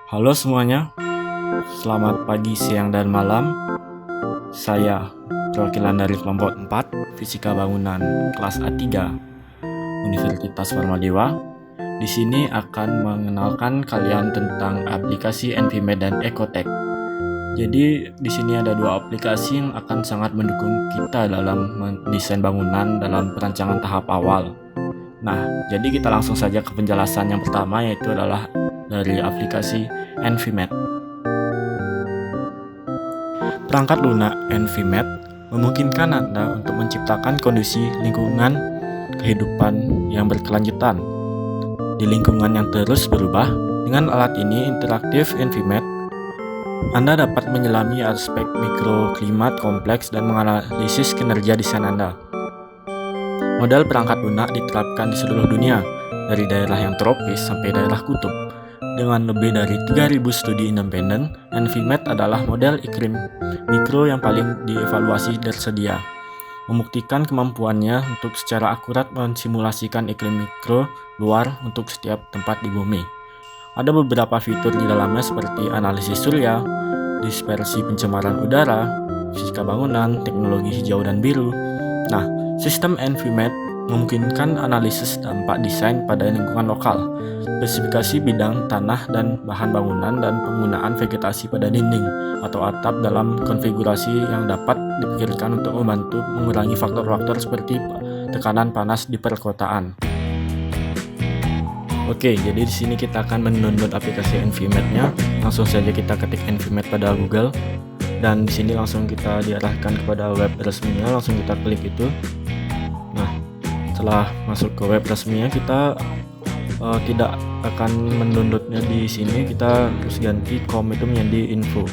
Halo semuanya, selamat pagi, siang, dan malam. Saya perwakilan dari kelompok 4 Fisika Bangunan kelas A3 Universitas Warmadewa. Di sini akan mengenalkan kalian tentang aplikasi Envimed dan Ecotech. Jadi di sini ada dua aplikasi yang akan sangat mendukung kita dalam mendesain bangunan dalam perancangan tahap awal. Nah, jadi kita langsung saja ke penjelasan yang pertama, yaitu adalah dari aplikasi Envimed. Perangkat lunak Envimed memungkinkan Anda untuk menciptakan kondisi lingkungan kehidupan yang berkelanjutan di lingkungan yang terus berubah. Dengan alat ini interaktif Envimed, Anda dapat menyelami aspek mikroklimat kompleks dan menganalisis kinerja desain Anda. Model perangkat lunak diterapkan di seluruh dunia, dari daerah yang tropis sampai daerah kutub. Dengan lebih dari 3.000 studi independen, Envimed adalah model iklim mikro yang paling dievaluasi tersedia, membuktikan kemampuannya untuk secara akurat mensimulasikan iklim mikro luar untuk setiap tempat di bumi. Ada beberapa fitur di dalamnya seperti analisis surya, dispersi pencemaran udara, fisika bangunan, teknologi hijau dan biru. Nah, sistem Envimed memungkinkan analisis dampak desain pada lingkungan lokal, spesifikasi bidang tanah dan bahan bangunan, dan penggunaan vegetasi pada dinding atau atap dalam konfigurasi yang dapat dipikirkan untuk membantu mengurangi faktor-faktor seperti tekanan panas di perkotaan. Oke, jadi di sini kita akan mendownload aplikasi Envimed-nya. Langsung saja kita ketik Envimed pada Google, dan di sini langsung kita diarahkan kepada web resminya. Langsung kita klik itu. Nah, setelah masuk ke web resminya, kita tidak akan mendownloadnya di sini. Kita harus ganti com itu menjadi info.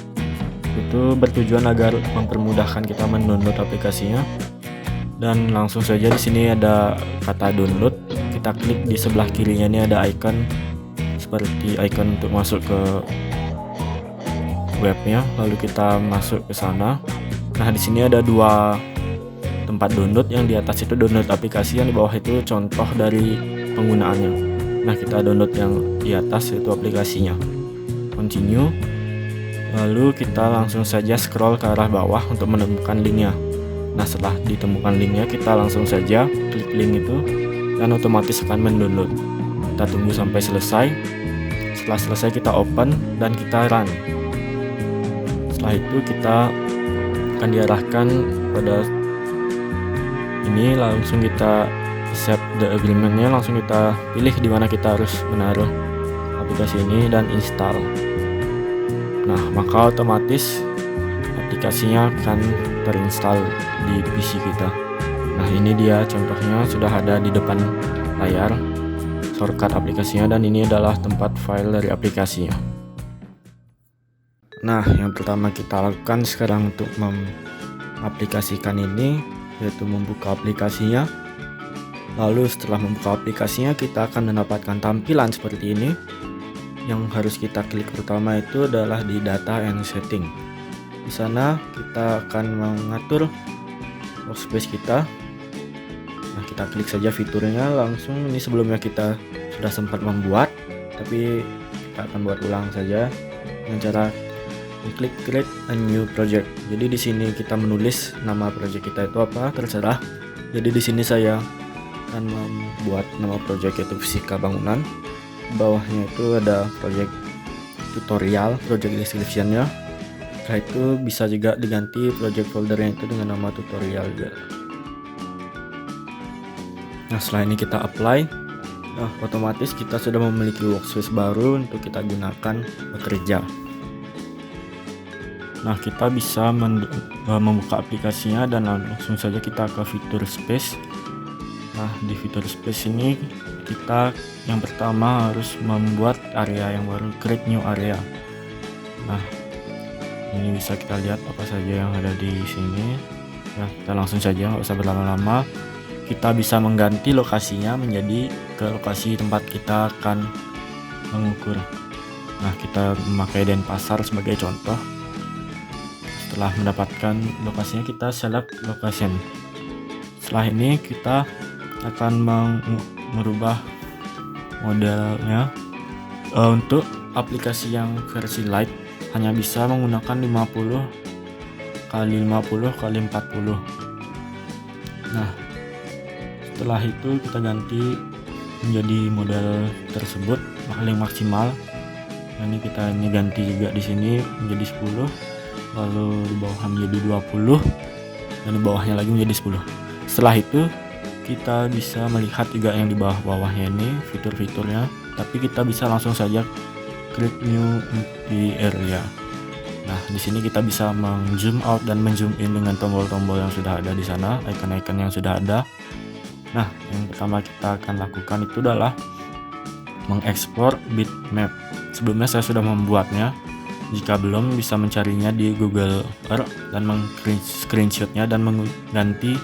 Itu bertujuan agar mempermudahkan kita mendownload aplikasinya. Dan langsung saja di sini ada kata download. Kita klik di sebelah kirinya, ini ada icon seperti icon untuk masuk ke webnya. Lalu kita masuk ke sana. Nah, di sini ada dua tempat download. Yang di atas itu download aplikasi, yang di bawah itu contoh dari penggunaannya. Nah, kita download yang di atas, yaitu aplikasinya. Continue. Lalu kita langsung saja scroll ke arah bawah untuk menemukan linknya. Nah, setelah ditemukan linknya, kita langsung saja klik link itu dan otomatis akan mendownload. Kita tunggu sampai selesai. Setelah selesai, kita open dan kita run. Setelah itu kita akan diarahkan pada ini. Langsung kita accept the agreement-nya. Langsung kita pilih di mana kita harus menaruh aplikasi ini dan install. Nah, maka otomatis aplikasinya akan terinstall di PC kita. Nah, ini dia contohnya, sudah ada di depan layar shortcut aplikasinya, dan ini adalah tempat file dari aplikasinya. Nah, yang pertama kita lakukan sekarang untuk mengaplikasikan ini, yaitu membuka aplikasinya. Lalu setelah membuka aplikasinya, kita akan mendapatkan tampilan seperti ini. Yang harus kita klik pertama itu adalah di data and setting. Di sana kita akan mengatur workspace kita. Nah, kita klik saja fiturnya langsung. Ini sebelumnya kita sudah sempat membuat, tapi kita akan buat ulang saja dengan cara klik create a new project. Jadi di sini kita menulis nama project kita itu apa, terserah. Jadi di sini saya akan membuat nama project yaitu Fisika Bangunan. Bawahnya itu ada project tutorial, project description-nya. Setelah itu bisa juga diganti project foldernya itu dengan nama tutorial juga. Nah, setelah ini kita apply. Nah, otomatis kita sudah memiliki workspace baru untuk kita gunakan bekerja. Nah, kita bisa membuka aplikasinya dan langsung saja kita ke fitur space. Nah, di fitur space ini kita yang pertama harus membuat area yang baru, create new area. Nah, ini bisa kita lihat apa saja yang ada di sini. Nah, kita langsung saja, nggak usah berlama-lama. Kita bisa mengganti lokasinya menjadi ke lokasi tempat kita akan mengukur. Nah, kita memakai Denpasar sebagai contoh. Setelah mendapatkan lokasinya, kita select location. Setelah ini kita akan merubah modelnya untuk aplikasi yang versi Lite hanya bisa menggunakan 50 kali 50 kali 40. Nah, setelah itu kita ganti menjadi model tersebut paling maksimal. Nah, ini ganti juga di sini menjadi 10, lalu di bawah menjadi 20, dan di bawahnya lagi menjadi 10. Setelah itu kita bisa melihat juga yang di bawahnya ini fitur-fiturnya, tapi kita bisa langsung saja klik new di area. Nah, di sini kita bisa zoom out dan zoom in dengan tombol-tombol yang sudah ada di sana, icon-icon yang sudah ada. Nah, yang pertama kita akan lakukan itu adalah mengekspor bitmap. Sebelumnya saya sudah membuatnya. Jika belum, bisa mencarinya di Google Earth dan screenshotnya dan menggantinya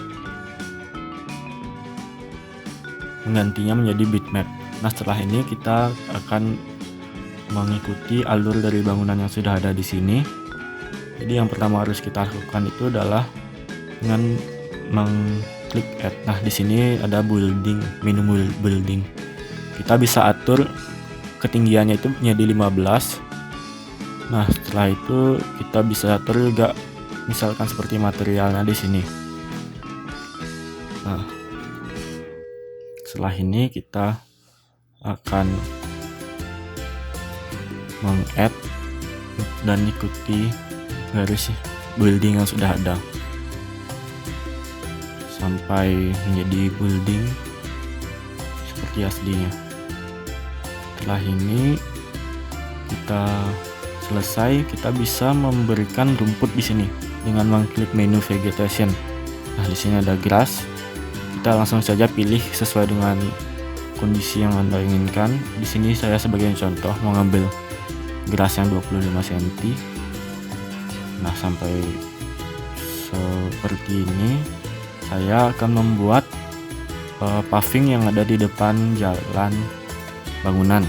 menjadi bitmap. Nah, setelah ini kita akan mengikuti alur dari bangunan yang sudah ada di sini. Jadi yang pertama harus kita lakukan itu adalah dengan mengklik add. Nah, di sini ada menu building. Kita bisa atur ketinggiannya itu menjadi 15. Nah, setelah itu kita bisa atur juga misalkan seperti materialnya di sini. Nah, setelah ini kita akan meng-add dan ikuti garis building yang sudah ada sampai menjadi building seperti aslinya. Setelah ini kita selesai, kita bisa memberikan rumput di sini dengan mengklik menu vegetation. Nah, di sini ada grass. Kita langsung saja pilih sesuai dengan kondisi yang Anda inginkan. Di sini saya sebagai contoh mengambil grass yang 25 cm. Nah, sampai seperti ini saya akan membuat paving yang ada di depan jalan bangunan.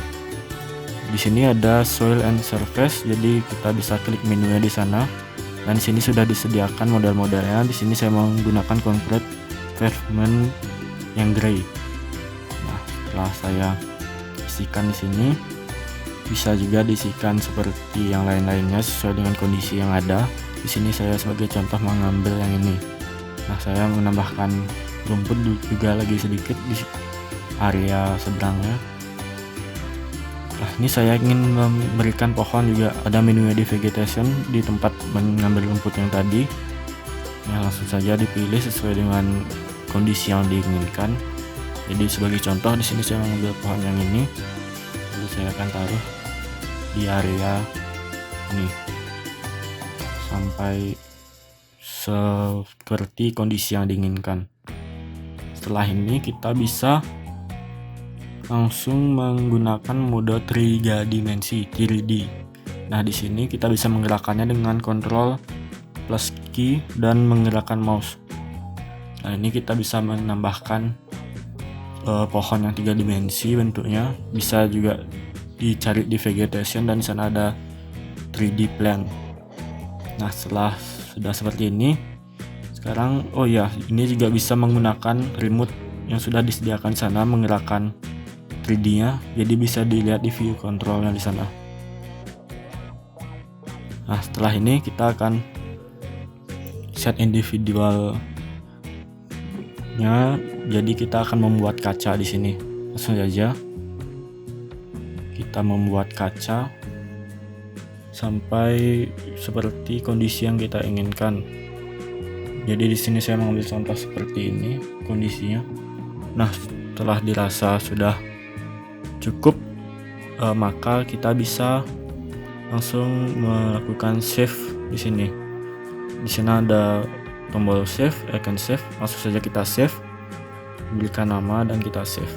Di sini ada soil and surface, jadi kita bisa klik menunya di sana. Dan di sini sudah disediakan model-modelnya. Di sini saya menggunakan concrete pavement yang grey. Nah, setelah saya isikan di sini, bisa juga diisikan seperti yang lain-lainnya sesuai dengan kondisi yang ada. Di sini saya sebagai contoh mengambil yang ini. Nah, saya menambahkan rumput juga lagi sedikit di area seberangnya. Nah, ini saya ingin memberikan pohon juga, ada menunya di vegetation di tempat mengambil rumput yang tadi. Ya, langsung saja dipilih sesuai dengan kondisi yang diinginkan. Jadi sebagai contoh di sini saya mengambil pohon yang ini, lalu saya akan taruh di area ini sampai seperti kondisi yang diinginkan. Setelah ini kita bisa langsung menggunakan mode 3 dimensi 3D. Nah, di sini kita bisa menggerakkannya dengan kontrol plus key dan menggerakkan mouse. Nah, ini kita bisa menambahkan pohon yang 3 dimensi bentuknya. Bisa juga dicari di vegetation dan di sana ada 3D plan. Nah, setelah sudah seperti ini, sekarang ini juga bisa menggunakan remote yang sudah disediakan sana menggerakkan 3D-nya, jadi bisa dilihat di view control-nya di sana. Nah, setelah ini kita akan set individualnya, jadi kita akan membuat kaca di sini. Langsung saja kita membuat kaca sampai seperti kondisi yang kita inginkan. Jadi di sini saya mengambil contoh seperti ini kondisinya. Nah, setelah dirasa sudah cukup, maka kita bisa langsung melakukan save di sini. Di sana ada tombol save, icon save. Langsung saja kita save, berikan nama dan kita save.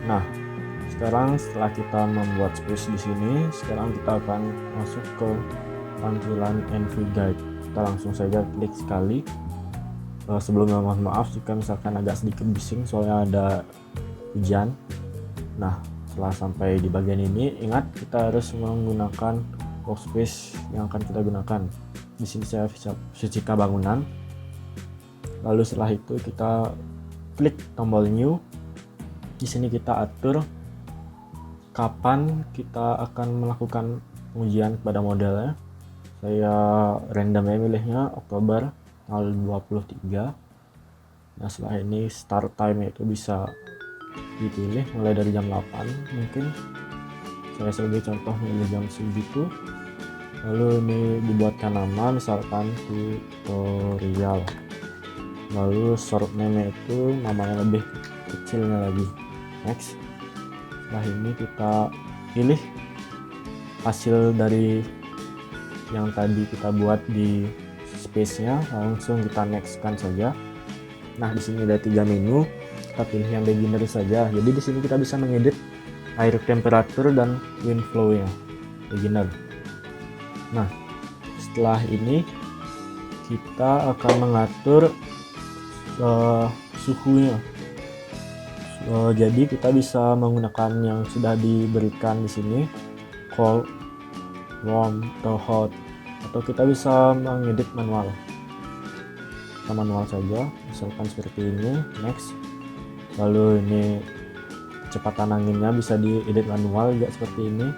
Nah, sekarang setelah kita membuat space di sini, sekarang kita akan masuk ke tampilan Envy Guide. Kita langsung saja klik sekali. Sebelumnya mohon maaf jika misalkan agak sedikit bising soalnya ada hujan. Nah, setelah sampai di bagian ini, ingat kita harus menggunakan workspace yang akan kita gunakan. Di sini saya bisa setrika bangunan. Lalu setelah itu kita klik tombol new Di sini kita atur kapan kita akan melakukan pengujian kepada modelnya. Saya random ya milihnya Oktober tanggal 23. Nah setelah ini start time itu bisa dipilih mulai dari jam 8 mungkin. Saya sebagai contoh milih jam segitu. Lalu ini dibuatkan nama misalkan tutorial. Lalu short name itu namanya lebih kecilnya lagi. Next. Setelah ini kita pilih hasil dari yang tadi kita buat di space-nya, langsung kita next-kan saja. Nah, di sini ada 3 menu. Kita pilih yang beginner saja. Jadi di sini kita bisa mengedit air temperatur dan wind flow-nya. Beginner. Nah, setelah ini kita akan mengatur suhunya. Jadi kita bisa menggunakan yang sudah diberikan di sini, cold, warm, atau hot, atau kita bisa mengedit manual. Kita manual saja, misalkan seperti ini. Next. Lalu ini kecepatan anginnya bisa diedit manual juga seperti ini,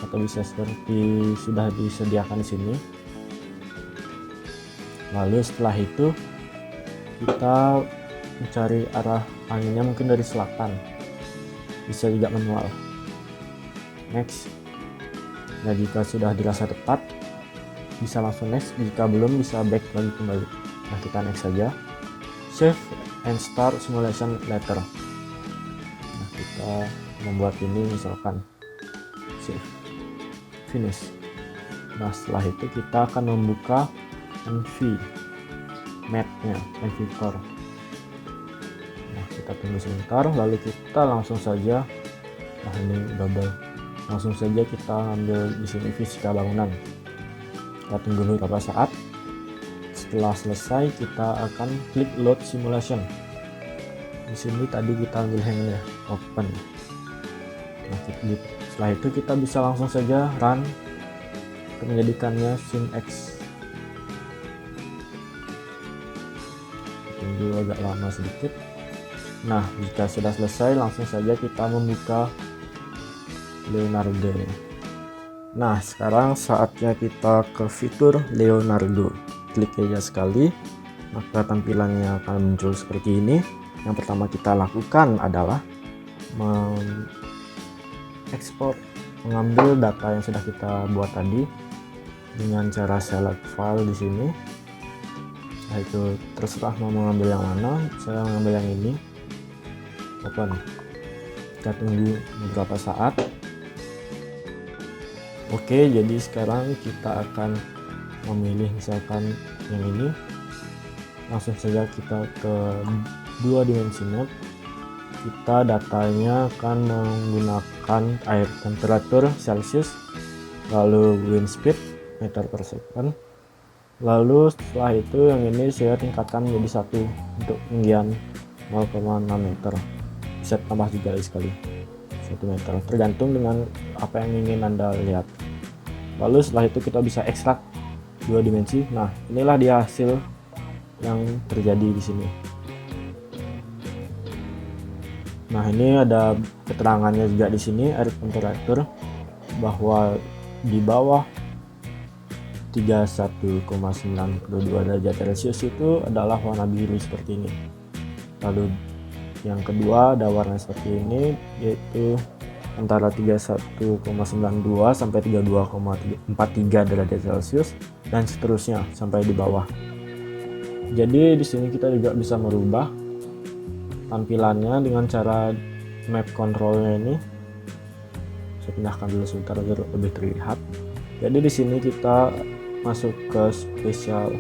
atau bisa seperti sudah disediakan di sini. Lalu setelah itu kita mencari arah anginnya mungkin dari selatan, bisa juga manual. Next. Nah jika sudah dirasa tepat bisa langsung next, jika belum bisa back lagi kembali. Nah kita next saja, save and start simulation later. Nah kita membuat ini misalkan save, finish. Nah setelah itu kita akan membuka NV map-nya, NV Core. Nah kita tunggu sebentar, lalu kita langsung saja, nah ini double, langsung saja kita ambil di sini fisika bangunan. Kita tunggu beberapa saat. Setelah selesai kita akan klik load simulation. Di sini tadi kita ambil yang ya, open. Nah setelah itu kita bisa langsung saja run untuk menjadikannya SimX. Tunggu agak lama sedikit. Nah jika sudah selesai langsung saja kita membuka Leonardo. Nah sekarang saatnya kita ke fitur Leonardo. Klik aja sekali, maka tampilannya akan muncul seperti ini. Yang pertama kita lakukan adalah mengekspor, mengambil data yang sudah kita buat tadi dengan cara select file di sini. Nah itu terserah mau mengambil yang mana, saya mengambil yang ini, open. Kita tunggu beberapa saat. Oke, jadi sekarang kita akan memilih misalkan yang ini. Langsung saja kita ke 2 dimensi map. Kita datanya akan menggunakan air temperatur Celsius, lalu wind speed meter per second. Lalu setelah itu yang ini saya tingkatkan menjadi 1 untuk ketinggian 0,6 meter. Bisa tambah juga sekali 1 meter, tergantung dengan apa yang ingin Anda lihat. Lalu setelah itu kita bisa ekstrak 2 dimensi. Nah inilah dia hasil yang terjadi di sini. Nah ini ada keterangannya juga di sini, air temperatur bahwa di bawah 31,92 derajat Celcius itu adalah warna biru seperti ini. Lalu yang kedua ada warna seperti ini, yaitu antara 31,92 sampai 32,43 derajat Celcius dan seterusnya sampai di bawah. Jadi di sini kita juga bisa merubah tampilannya dengan cara map controlnya ini. Saya pindahkan dulu sebentar agar lebih terlihat. Jadi di sini kita masuk ke spesial,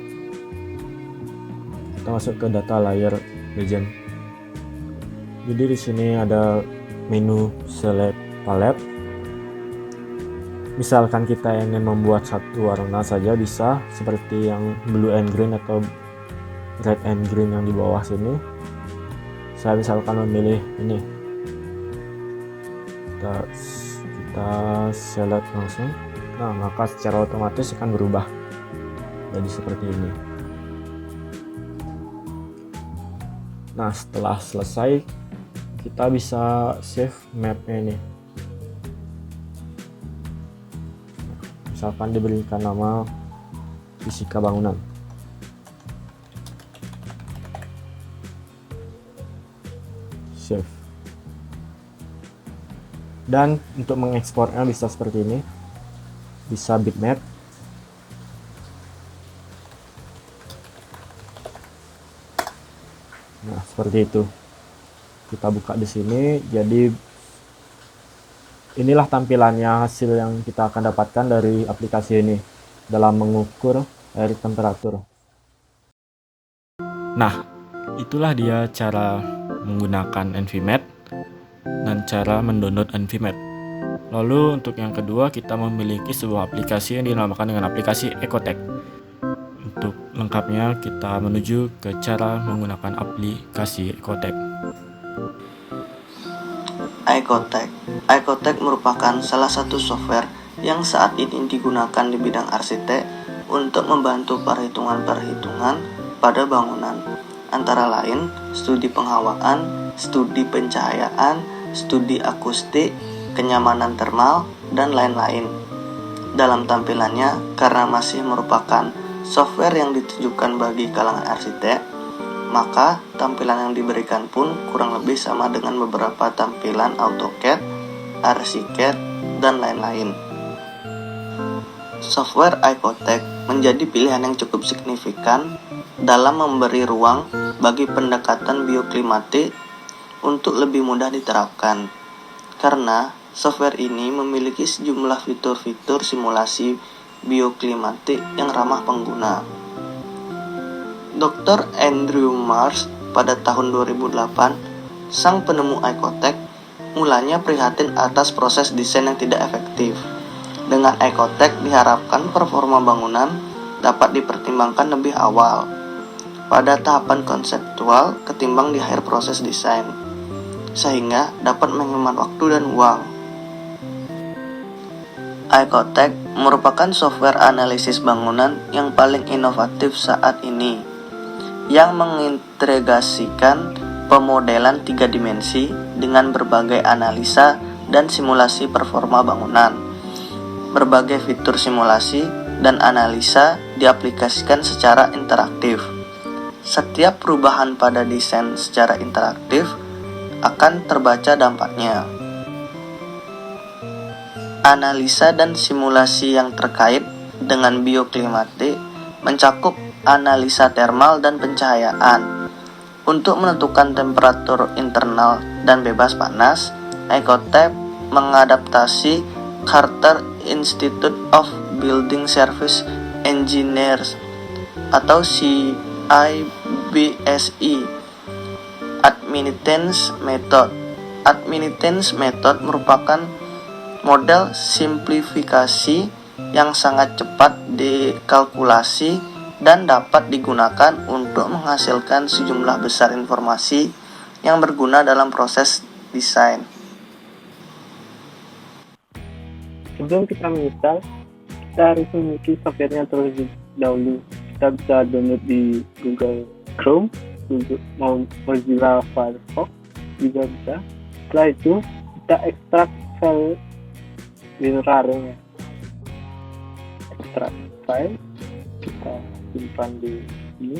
kita masuk ke data layer legend. Jadi di sini ada menu select palette. Misalkan kita ingin membuat satu warna saja bisa, seperti yang blue and green atau red and green yang di bawah sini. Saya misalkan memilih ini, kita select langsung. Nah maka secara otomatis akan berubah jadi seperti ini. Nah setelah selesai kita bisa save mapnya ini. Misalkan diberikan nama fisika bangunan. Save. Dan untuk mengekspornya bisa seperti ini. Bisa bitmap. Nah, seperti itu. Kita buka di sini. Jadi inilah tampilannya, hasil yang kita akan dapatkan dari aplikasi ini dalam mengukur air temperatur. Nah, itulah dia cara menggunakan Envimat dan cara mendownload Envimat. Lalu untuk yang kedua, kita memiliki sebuah aplikasi yang dinamakan dengan aplikasi Ecotech. Untuk lengkapnya kita menuju ke cara menggunakan aplikasi Ecotech. Ecotech merupakan salah satu software yang saat ini digunakan di bidang arsitek untuk membantu perhitungan-perhitungan pada bangunan, antara lain studi penghawaan, studi pencahayaan, studi akustik, kenyamanan termal, dan lain-lain. Dalam tampilannya, karena masih merupakan software yang ditujukan bagi kalangan arsitek, maka tampilan yang diberikan pun kurang lebih sama dengan beberapa tampilan AutoCAD, ArchiCAD, dan lain-lain. Software Ecotech menjadi pilihan yang cukup signifikan dalam memberi ruang bagi pendekatan bioklimatik untuk lebih mudah diterapkan, karena software ini memiliki sejumlah fitur-fitur simulasi bioklimatik yang ramah pengguna. Dr. Andrew Mars pada tahun 2008, sang penemu Ecotech, mulanya prihatin atas proses desain yang tidak efektif. Dengan Ecotech diharapkan performa bangunan dapat dipertimbangkan lebih awal pada tahapan konseptual ketimbang di akhir proses desain, sehingga dapat menghemat waktu dan uang. Ecotech merupakan software analisis bangunan yang paling inovatif saat ini, yang mengintegrasikan pemodelan 3 dimensi dengan berbagai analisa dan simulasi performa bangunan. Berbagai fitur simulasi dan analisa diaplikasikan secara interaktif. Setiap perubahan pada desain secara interaktif akan terbaca dampaknya. Analisa dan simulasi yang terkait dengan bioklimatik mencakup analisa termal dan pencahayaan. Untuk menentukan temperatur internal dan bebas panas, Ecotech mengadaptasi Carter Institute of Building Service Engineers atau CIBSE Admittance Method. Admittance Method merupakan model simplifikasi yang sangat cepat dikalkulasi dan dapat digunakan untuk menghasilkan sejumlah besar informasi yang berguna dalam proses desain. Sebelum kita menginstal, kita harus memiliki softwarenya terlebih dahulu. Kita bisa download di Google Chrome, Mozilla Firefox juga bisa. Setelah itu kita ekstrak file WinRAR-nya. Ekstrak file, kita simpan di sini.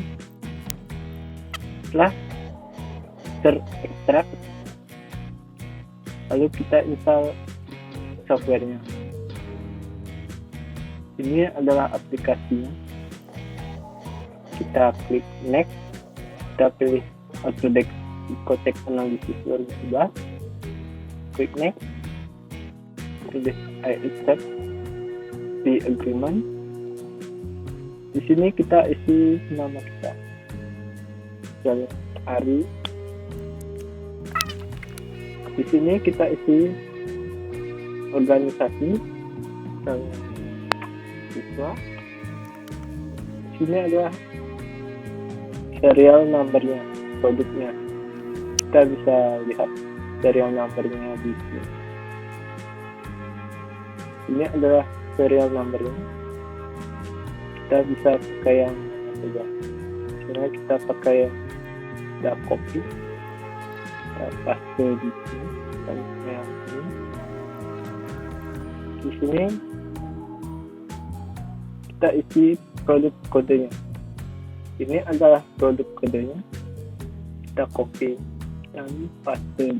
Setelah terekstrak, lalu kita install softwarenya. Ini adalah aplikasinya. Kita klik next, kita pilih Autodesk Ecotech Analysis 2011, klik next, pilih I accept the agreement. Di sini kita isi nama kita, misalnya Ari. Di sini kita isi organisasi, misalnya siswa. Di sini adalah serial numbernya, produknya. Kita bisa lihat serial numbernya di sini. Ini adalah serial numbernya. Kita bisa pakai yang saja. Misalnya kita pakai yang tidak copy, kita paste di sini. Contohnya yang ini. Di sini kita isi produk kodenya. Ini adalah produk kodenya. Kita copy dan paste.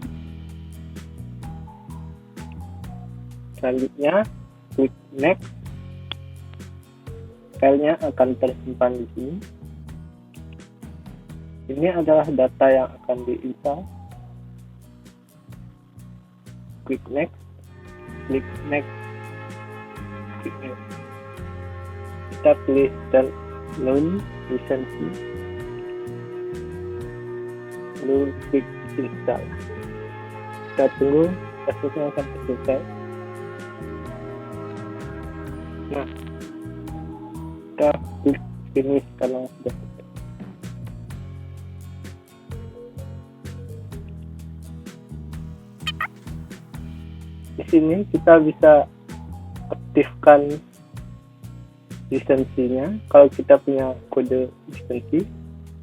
Selanjutnya klik next. Filenya akan tersimpan di sini. Ini adalah data yang akan diinstal. Klik next, klik next, klik next. Kita pilih dan loan lisensi, lalu klik install. Kita tunggu prosesnya sampai selesai. Nah, kita klik finish kalau sudah selesai. Di sini kita bisa aktifkan lisensinya kalau kita punya kode lisensi.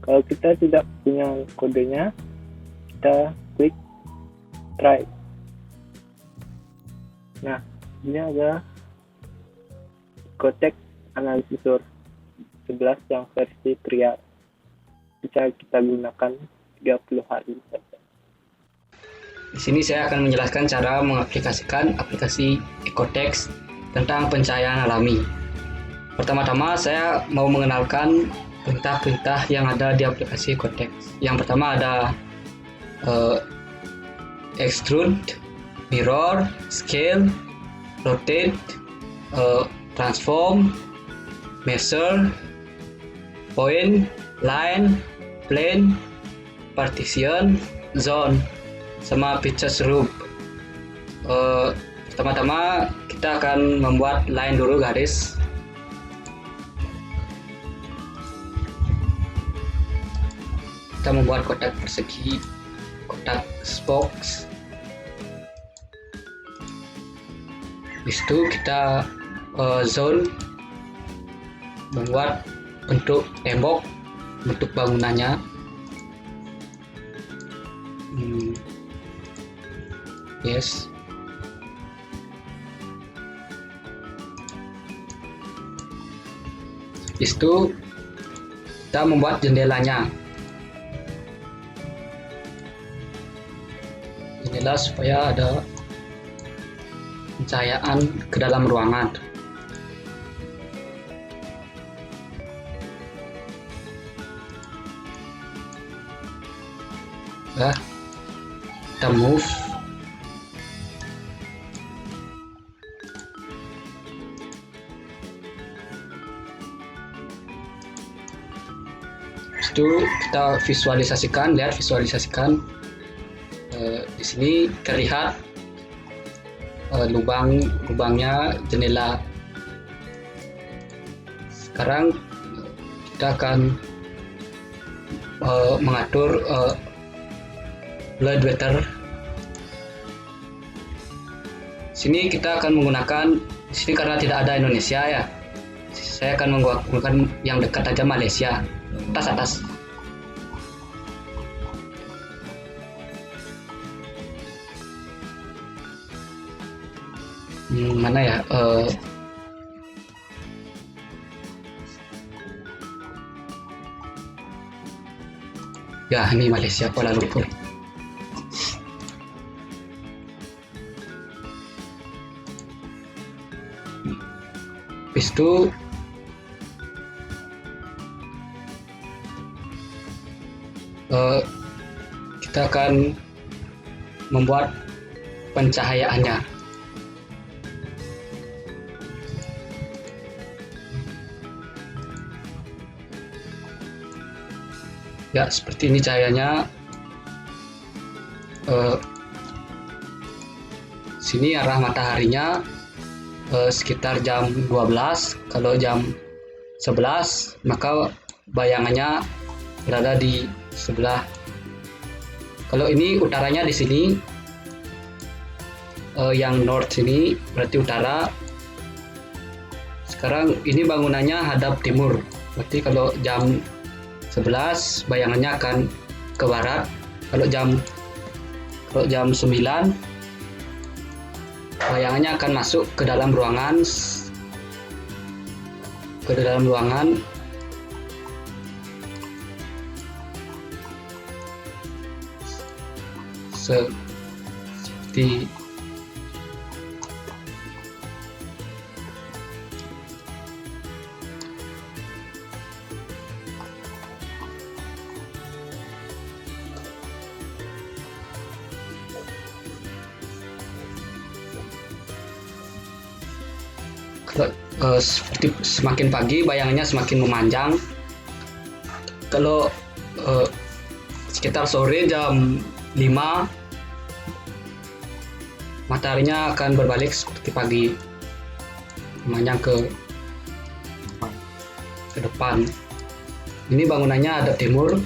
Kalau kita tidak punya kodenya, kita klik try. Nah, ini ada Ecotext Analyzer 11 yang versi trial. Bisa kita gunakan 30 hari saja. Di sini saya akan menjelaskan cara mengaplikasikan aplikasi Ecotext tentang pencahayaan alami. Pertama-tama saya mau mengenalkan perintah-perintah yang ada di aplikasi Ecotext. Yang pertama ada extrude, mirror, scale, rotate, transform, measure, point, line, plane, partition, zone, sama picture group. Pertama-tama kita akan membuat line dulu, garis. Kita membuat kotak persegi, kotak spokes. Habis itu kita zone, membuat bentuk tembok, bentuk bangunannya. Yes. Habis itu kita membuat jendelanya. Jendela supaya ada pencahayaan ke dalam ruangan. Nah, kita move. Itu kita visualisasikan, lihat visualisasikan. Di sini terlihat lubangnya jendela. Sekarang kita akan mengatur blood weather. Sini kita akan menggunakan, di sini karena tidak ada Indonesia ya, saya akan menggunakan yang dekat aja, Malaysia. Atas. Mana ya? Ya, ini Malaysia, Kuala Lumpur. Habis itu kita akan membuat pencahayaannya. Ya, seperti ini cahayanya. Sini arah mataharinya sekitar jam 12. Kalau jam 11 maka bayangannya berada di sebelah. Kalau ini utaranya di sini, yang north sini berarti utara. Sekarang ini bangunannya hadap timur, berarti kalau jam 11 bayangannya akan ke barat. Kalau jam Kalau jam 9 bayangannya akan masuk ke dalam ruangan seperti seperti semakin pagi bayangannya semakin memanjang. Kalau sekitar sore jam 5 mataharinya akan berbalik seperti pagi, memanjang ke depan. Ini bangunannya ada timur.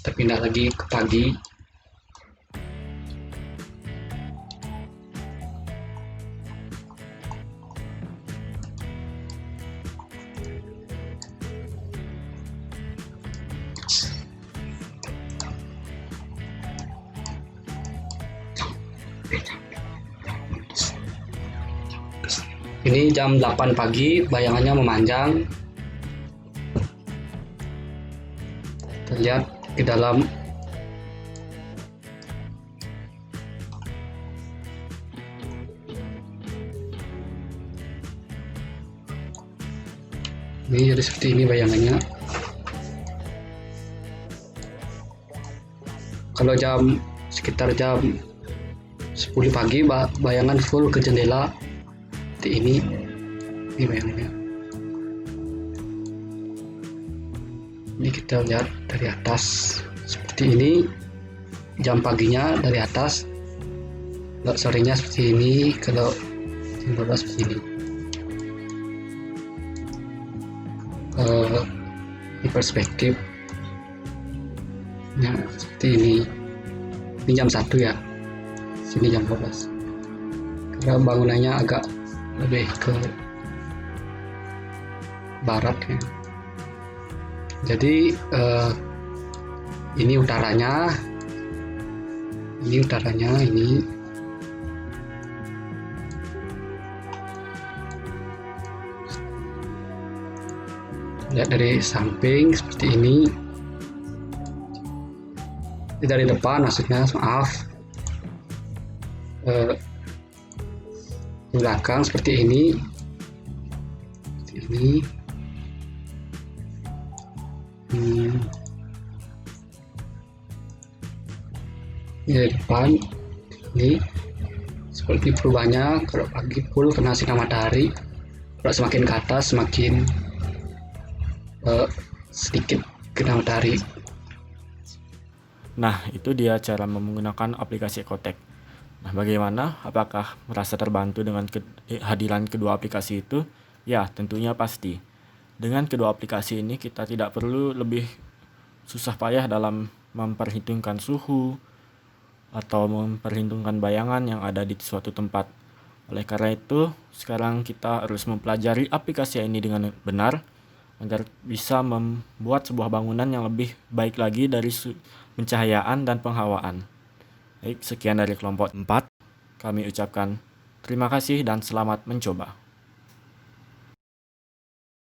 Kita pindah lagi ke pagi. Ini jam 8 pagi, bayangannya memanjang. Kita lihat ke dalam. Ini jadi seperti ini bayangannya. Kalau sekitar jam 10 pagi bayangan full ke jendela seperti ini bayangannya. Ini kita lihat dari atas seperti ini, jam paginya dari atas, kalau sorenya seperti ini, kalau jam 12 seperti ini. Ini perspektif ya, seperti ini. Ini jam 1 ya, sini jam 12 karena bangunannya agak lebih ke barat ya. Jadi ini utaranya, ini lihat dari samping seperti ini, dari depan maksudnya, maaf, belakang seperti ini, ini dari depan. Ini seperti perubahannya. Kalau pagi full kena sinar matahari, kalau semakin ke atas semakin sedikit kena matahari. Nah, itu dia cara menggunakan aplikasi Ecotech. Nah, bagaimana? Apakah merasa terbantu dengan kehadiran kedua aplikasi itu? Ya, tentunya pasti. Dengan kedua aplikasi ini kita tidak perlu lebih susah payah dalam memperhitungkan suhu atau memperhitungkan bayangan yang ada di suatu tempat. Oleh karena itu, sekarang kita harus mempelajari aplikasi ini dengan benar agar bisa membuat sebuah bangunan yang lebih baik lagi dari pencahayaan dan penghawaan. Baik, sekian dari kelompok 4. Kami ucapkan terima kasih dan selamat mencoba.